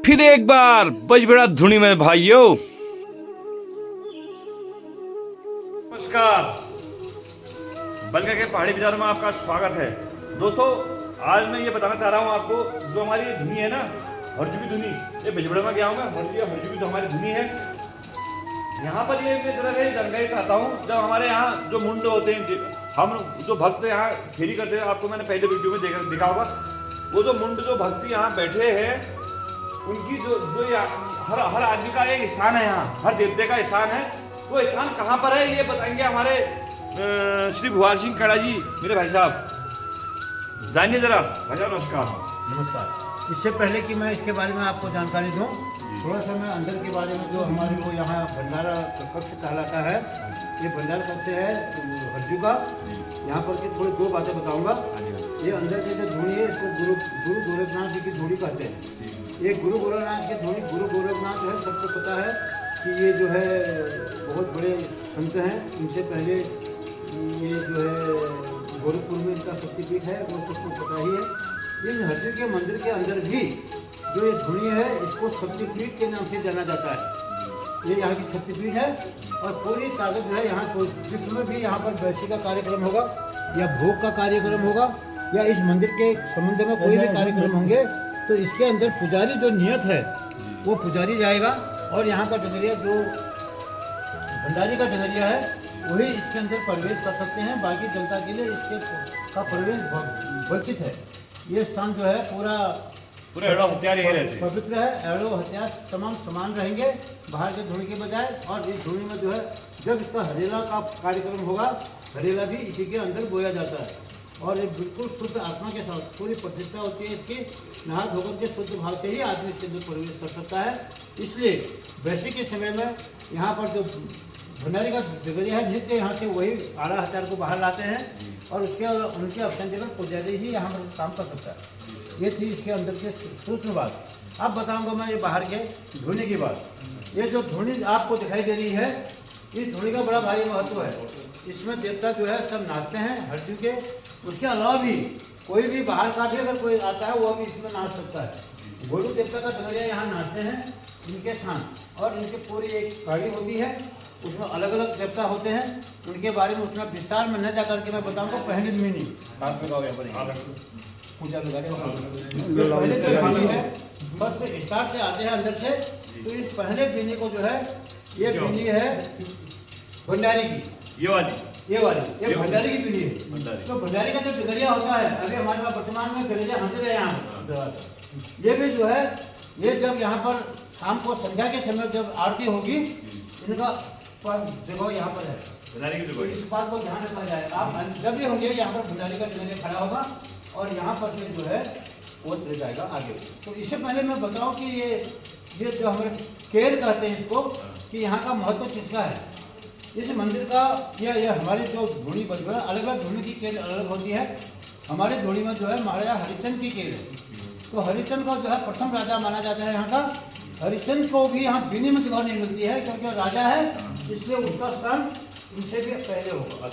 फिर एक बार बजबेड़ा धुनी में भाइयों। नमस्कार, बलगा के पहाड़ी बाजार में आपका स्वागत है। दोस्तों, आज मैं ये बताना चाह रहा हूँ आपको, जो हमारी धुनी है ना, हरजू की धुनी, ये बजबेड़ा में गया हूँ मैं। हरजू की जो हमारी धुनी है, यहाँ पर ये मैं जरा जानकारी चाहता हूँ। जब हमारे यहाँ जो मुंड होते हैं, हम जो भक्त यहाँ फेरी करते हैं, आपको मैंने पहले वीडियो में देखा होगा, वो जो मुंड जो भक्त यहाँ बैठे हैं, उनकी जो हर आदमी का एक स्थान है, यहाँ हर देवते का स्थान है। वो स्थान कहाँ पर है ये बताएंगे हमारे श्री भुवार सिंह खड़ा जी, मेरे भाई साहब। जानिए जरा। भाई साहब नमस्कार। नमस्कार। इससे पहले कि मैं इसके बारे में आपको जानकारी दूं, थोड़ा सा मैं अंदर के बारे में, जो हमारे को यहाँ भंडारा कक्ष कहलाता है, ये भंडारा कक्ष है हरजू का। यहाँ पर के थोड़ी दो बातें बताऊंगा। ये अंदर के जो धूणी है, इसको गुरु गोरखनाथ जी की धूणी कहते हैं। ये गुरु गोरखनाथ की धूणी, गुरु गोरखनाथ जो है सबको पता है कि ये जो है बहुत बड़े संत हैं। इनसे पहले ये जो है गोरखपुर में इनका शक्तिपीठ है, वो सबको पता ही है। इस हरजू के मंदिर के अंदर भी जो ये धुनी है, इसको शक्तिपीठ के नाम से जाना जाता है। ये यहाँ की शक्तिपीठ है और पूरी ताकत जो है यहाँ को, जिसमें भी यहाँ पर वैसी का कार्यक्रम होगा या भोग का कार्यक्रम होगा या इस मंदिर के संबंध में कोई भी कार्यक्रम होंगे, तो इसके अंदर पुजारी जो नियत है वो पुजारी जाएगा और यहाँ का डगरिया जो भंडारी का डगरिया है वही इसके अंदर प्रवेश कर सकते हैं। बाकी जनता के लिए इसके का प्रवेश वर्जित है। ये स्थान जो है पूरा एड़ो हथियार यही रहते हैं, पवित्र है। एड़ो हथियार तमाम समान रहेंगे बाहर के धुनी के बजाय। और इस धुनी में जो है जब इसका हरेला का कार्यक्रम होगा, हरेला भी इसी के अंदर बोया जाता है और एक बिल्कुल शुद्ध आत्मा के साथ पूरी प्रतिष्ठा होती है इसकी। नहा धोकर के शुद्ध भाव से ही आदमी इसके अंदर प्रवेश कर सकता है। इसलिए वैसे के समय में यहाँ पर जो भंडारी का डगरिया है, नित्य यहाँ से वही आड़ा हथियार को बाहर लाते हैं और उसके उनके अवसर जगह पुजारी ही यहाँ पर काम कर सकता है। ये थी इसके अंदर की सूक्ष्म बात। अब बताऊंगा मैं ये बाहर के धुनी की बात। ये जो धुनी आपको दिखाई दे रही है, इस धुनी का बड़ा भारी महत्व है। इसमें देवता जो है सब नाचते हैं हरजू के। उसके अलावा भी कोई भी बाहर का भी अगर कोई आता है वो भी इसमें नाच सकता है। गोलू देवता का डगरिया यहाँ नाचते हैं इनके साथ, और इनकी पूरी एक गाड़ी होती है, उसमें अलग अलग देवता होते हैं। उनके बारे में उतना विस्तार में न जा करके मैं बताऊँगा। पहले मीनी पूजा पहले जो बीनी है बस स्टार्ट से आते हैं अंदर से। तो इस पहले बीनी को जो है, ये बीनी है भंडारी की, ये वाली भंडारी की बीनी है। तो भंडारी का जो डगरिया होता है, अभी हमारे पास वर्तमान में डगरिया हाजिर है यहाँ। ये भी जो है, ये जब यहाँ पर शाम को संध्या के समय जब आरती होगी, इनका जगह यहाँ पर है। तो इस बात को ध्यान रखा जाए। आप जब भी होंगे यहाँ पर भंडारी का डगरिया खड़ा होगा और यहाँ पर से जो है वो चले जाएगा आगे। तो इससे पहले मैं बताऊं कि ये जो हमारे केर कहते हैं इसको, कि यहाँ का महत्व किसका है इस मंदिर का। यह हमारी जो धुनी बजबेड़ा, अलग अलग धुनी की केर अलग होती है। हमारे धुनी में जो है महाराजा हरिश्चंद्र की केर है। तो हरिश्चंद्र का जो है प्रथम राजा माना जाता है यहाँ का। हरिश्चंद्र को भी यहाँ बीनी में जगह नहीं मिलती है क्योंकि वो राजा है, इसलिए उसका स्थान इनसे भी पहले होगा।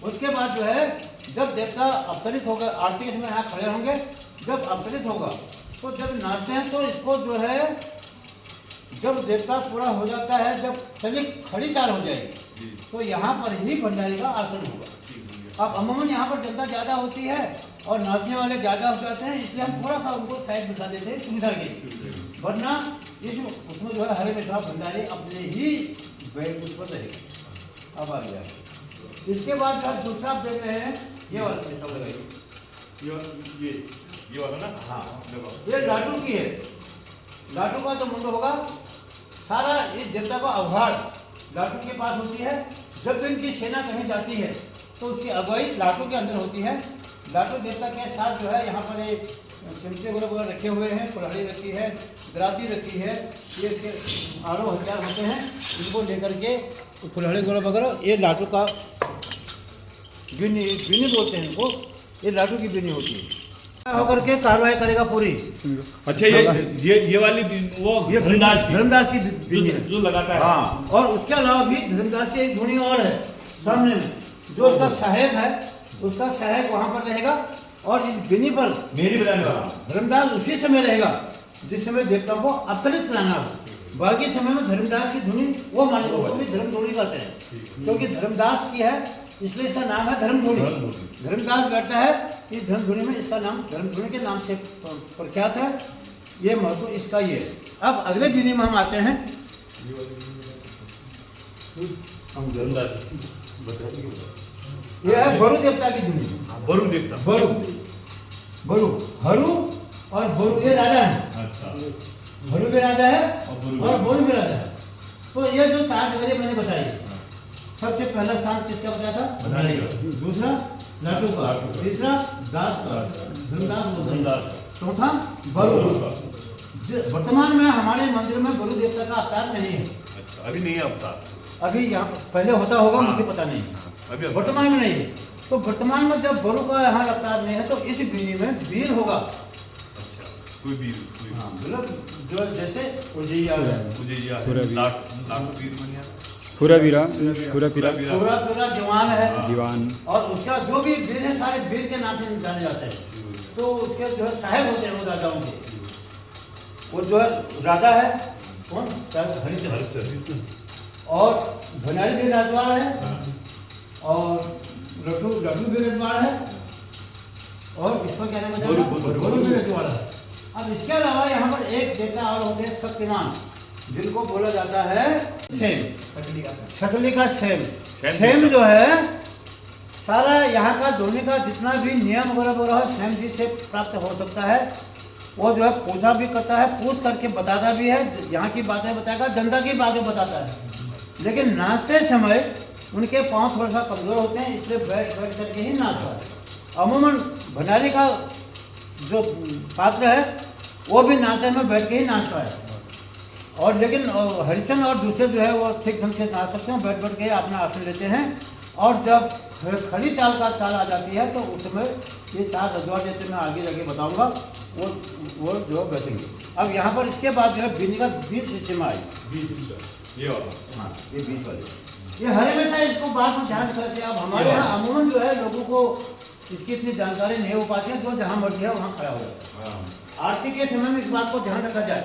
उसके बाद जो है जब देवता अवतरित होगा, आरती के समय यहाँ खड़े होंगे, जब अवतरित होगा तो जब नाचते हैं तो इसको जो है, जब देवता पूरा हो जाता है, जब चली खड़ी चाल हो जाएगी, तो यहाँ पर ही भंडारी का आसन होगा। अब अमूमन यहाँ पर जनता ज़्यादा होती है और नाचने वाले ज़्यादा हो जाते हैं, इसलिए हम थोड़ा सा उनको साइड बिठा देते हैं सुविधा के लिए। वरना उसमें जो है हरे मिठा भंडारी अपने ही उस पर रहेगा। अब आ गया। इसके बाद जो दूसरा आप देख रहे हैं, ये वाला सब लगाइए, ये वाला ना। हाँ, ये लाटू की है। लाटू का जो मुंड होगा, सारा इस देवता का अवभार लाटू के पास होती है। जब भी इनकी सेना कहीं जाती है तो उसकी अगुवाई लाटू के अंदर होती है। लाटू देवता के साथ जो है यहाँ पर एक चिमटे वगैरह रखे हुए हैं, कुल्हाड़ी रखी है, दराती रखी है। ये इसके आरो हथियार होते हैं, इनको लेकर के कुल्हाड़ी वगैरह, ये लाटू का बीनी बोलते हैं इनको। ये लाटू की बीनी होती है। होकर के कार्रवाई करेगा पूरी। अच्छा, ये वाली वो धर्मदास की बीनी है जो लगाता है। हाँ, और उसके अलावा भी धर्मदास की एक धुनी और है सामने में, जो उसका सहायक है। उसका सहायक वहाँ पर रहेगा और इस बिनी पर मेरी बनाने वाला धर्मदास उसी समय रहेगा जिस समय देवताओं को अवतरित कराना हो। बाकी समय में धर्मदास की धुनी वो मानेगा, उसको भी धर्मधुनी कहते हैं क्योंकि धर्मदास की है इसलिए इसका नाम है धर्मधुनी। धर्मदास बैठता है इस धर्मधुनी में, इसका नाम धर्मधुनी के नाम से प्रख्यात है। ये महत्व इसका ये है। अब अगले बिनी में हम आते हैं। यह है बरु देवता की धुनी। बरु देवता, बरु बरु हरू और बरु ये राजा है। अच्छा, हरू भी राजा है और और बरु भी राजा है। तो ये जो 4 नगरी मैंने बताई, सबसे पहला स्थान किसका बताया था? बनाने का। दूसरा लाटू का, तीसरा दास का, धर्मदास, चौथा बरु का। वर्तमान में हमारे मंदिर में बरु देवता का अवतार नहीं है। अच्छा, अभी नहीं है अवतार, अभी यहाँ पहले होता होगा, मुझे पता नहीं, अभी वर्तमान में नहीं है। तो वर्तमान में जब बरु का यहाँ अवतार नहीं है तो इस बिनी में वीर होगा। अच्छा, कोई भी हाँ, मतलब जो जैसे उजैया है, लाख वीर बन गया, पूरा वीरा, पूरा पीरा, पूरा पूरा जवान है दीवान, और उसका जो भी वीर है सारे वीर के नाम से जाने जाते हैं। तो उसके जो है सहायक होते हैं वो राजाओं के। वो जो है राजा है कौन? हरिश्चंद्र। और भंडारी भी राजवाड़ है और लड्डू भी रजवाड़ा है और इसका क्या नाम है? बरु भी रजवाड़ा है। अब इसके अलावा यहाँ पर एक देवता और होते हैं शक्तिमान, जिनको बोला जाता है सेम, शकली का सेम जो है सारा यहाँ का धोने का जितना भी नियम वगैरह सेम जी से प्राप्त हो सकता है। वो जो है पूछा भी करता है, पूछ करके बताता भी है, यहाँ की बातें बताएगा, जनता की बातें बताता है। लेकिन नाचते समय उनके पाँव थोड़ा सा कमज़ोर होते हैं, इसलिए बैठ करके ही नाचता है। अमूमन भंडारी का जो पात्र है वो भी नाचते में बैठ के ही नाचता है। और लेकिन हरिचंद और दूसरे जो है वो ठीक ढंग से नाच सकते हैं, बैठ के अपना आसन लेते हैं। और जब खड़ी चाल का चाल आ जाती है तो उस समय ये 4 रजवाड़ जैसे मैं आगे जाके बताऊँगा वो जो बैठेंगे। अब यहाँ पर इसके बाद जो है बिनी का 20 सिस्टम आई, ये वाला, हाँ ये 20 वाले, ये हर हमेशा इसको बात में ध्यान करते हैं। अब हमारे यहाँ अमूमन जो है लोगों को इसकी इतनी जानकारी नहीं हो पाती है, तो जहाँ मर्जी है वहाँ खड़ा हो जाता है। आरती के समय में इस बात को ध्यान रखा जाए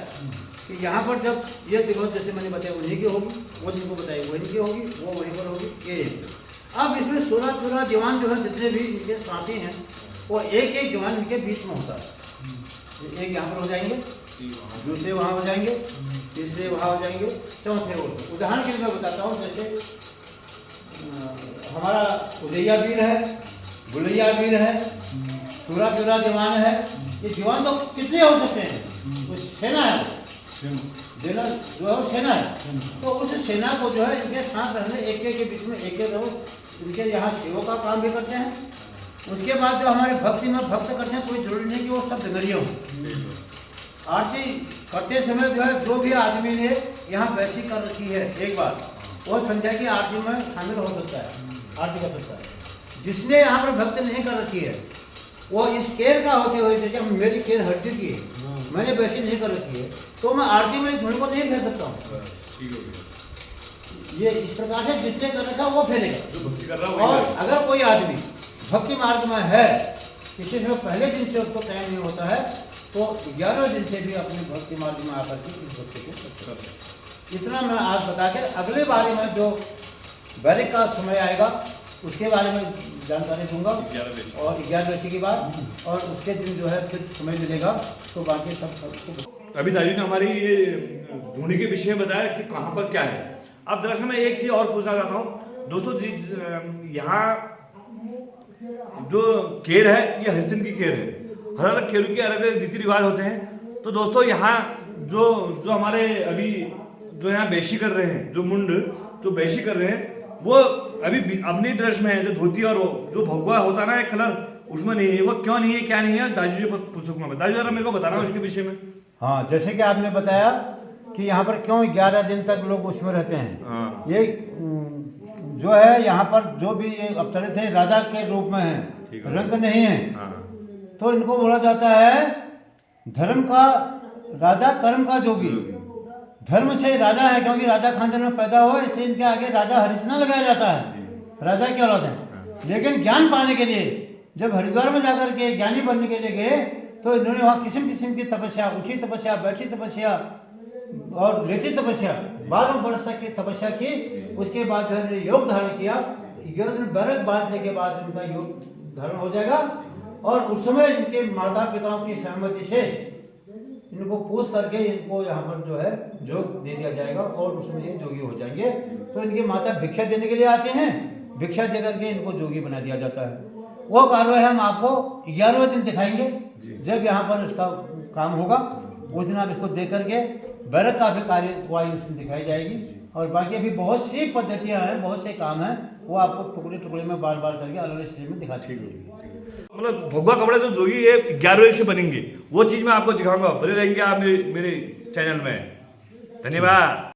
कि यहाँ पर जब ये जगह जैसे मैंने बताया उन्हीं की होगी, वो जिनको बताई वहीं की होगी, वो वहीं पर होगी, ये। अब इसमें 16 जवान जो है जितने भी इनके साथी हैं वो एक जवान इनके बीच में होता है। एक यहाँ पर हो जाएंगे, दूसरे वहाँ हो जाएंगे, तीसरे वहाँ हो जाएंगे, चौथे वो। उदाहरण के लिए मैं बताता हूँ, जैसे हमारा उजैया वीर है, गुलैया वीर है, पूरा जवान है। ये जवान तो कितने हो सकते हैं? वो सेना है, जो है सेना है। तो उस सेना को जो है इनके साथ रहने एक के बीच में एक रहो, इनके यहाँ सेवा का काम भी करते हैं। उसके बाद जो हमारे भक्ति में भक्त करते हैं, कोई जरूरी नहीं कि वो सब डंगरिया हो। आरती करते समय जो है जो भी आदमी ने यहाँ बैठी कर रखी है एक बार, वो संध्या की आरती में शामिल हो सकता है, आरती कर सकता है। जिसने यहाँ पर भक्त नहीं कर रखी है वो इस केर का होते हुए, जैसे मेरी केर हट चुकी है, मैंने बैठी नहीं कर रखी है, तो मैं आरती में धुन को नहीं फेर सकता हूँ। ये इस प्रकार से जिसने कर रखा वो फेरेगा। और अगर कोई आदमी भक्ति मार्ग में है, किसी से पहले दिन से उसको टाइम नहीं होता है, तो 11 दिन से भी अपने भक्ति मार्ग में आकर के इस भक्ति को कर सकते। इतना मैं आज बता के अगले बारे में जो वैदिक का समय आएगा उसके बारे में जानकारी दूंगा, और 11 बजे के बाद, और उसके दिन जो है फिर समय मिलेगा तो बाकी सब। अभी दादी ने हमारी ये धुनी के विषय में बताया कि कहाँ पर क्या है। अब दरअसल मैं एक चीज़ और पूछना चाहता हूँ दोस्तों, जिस यहाँ जो केर है ये हरिचंद की केर है, हर अलग केरों के अलग अलग रीति रिवाज होते हैं। तो दोस्तों यहाँ जो हमारे अभी जो यहाँ बेशी कर रहे हैं, जो मुंड जो बेशी कर रहे हैं, वो अभी अपनी ड्रेस में है, जो धोती और वो जो भगवा होता है ना एक कलर, उसमें नहीं है। वो क्यों नहीं है, क्या नहीं है, दाजू जी पूछूंगा मैं। दाजू जरा मेरे को बताना उसके विषय में। हाँ, जैसे कि आपने बताया कि यहाँ पर क्यों 11 दिन तक लोग उसमें रहते हैं। हाँ। ये जो है यहाँ पर जो भी ये अवतरित है राजा के रूप में है, रंग नहीं है। हाँ। तो इनको बोला जाता है धर्म का राजा, कर्म का जोगी। धर्म से राजा है क्योंकि राजा खानदान में पैदा हुआ, इसलिए इनके आगे राजा हरिचंद लगाया जाता है, राजा की औलाद है। लेकिन ज्ञान पाने के लिए जब हरिद्वार में जाकर के ज्ञानी बनने के लिए गए तो इन्होंने वहाँ किस्म किस्म की तपस्या, उठी तपस्या, बैठी तपस्या और लेटी तपस्या, 12 वर्ष तक की तपस्या की। उसके बाद जो है योग धारण किया। 11 दिन बैरक बांधने के बाद इनका योग धारण हो जाएगा और उस समय इनके माता पिताओं की सहमति से इनको पूछ करके इनको यहाँ पर जो है योग दे दिया जाएगा और उसमें ये जोगी हो जाएंगे। तो इनके माता भिक्षा देने के लिए आते हैं, भिक्षा दे करके इनको जोगी बना दिया जाता है। वो कार्रवाई हम आपको 11वें दिन दिखाएंगे, जब यहाँ पर इसका काम होगा उस दिन आप इसको दे करके बैरक का भी कार्यवाही उसमें दिखाई जाएगी। और बाकी अभी बहुत सी पद्धतियाँ हैं, बहुत से काम हैं, वो आपको टुकड़े टुकड़े में बार बार करके अलग अलग स्टेज में दिखाती है। मतलब भगवा कपड़े जो जोगी ये 11वें से बनेंगे, वो चीज़ मैं आपको दिखाऊंगा। बने रहेंगे आप मेरे चैनल में। धन्यवाद।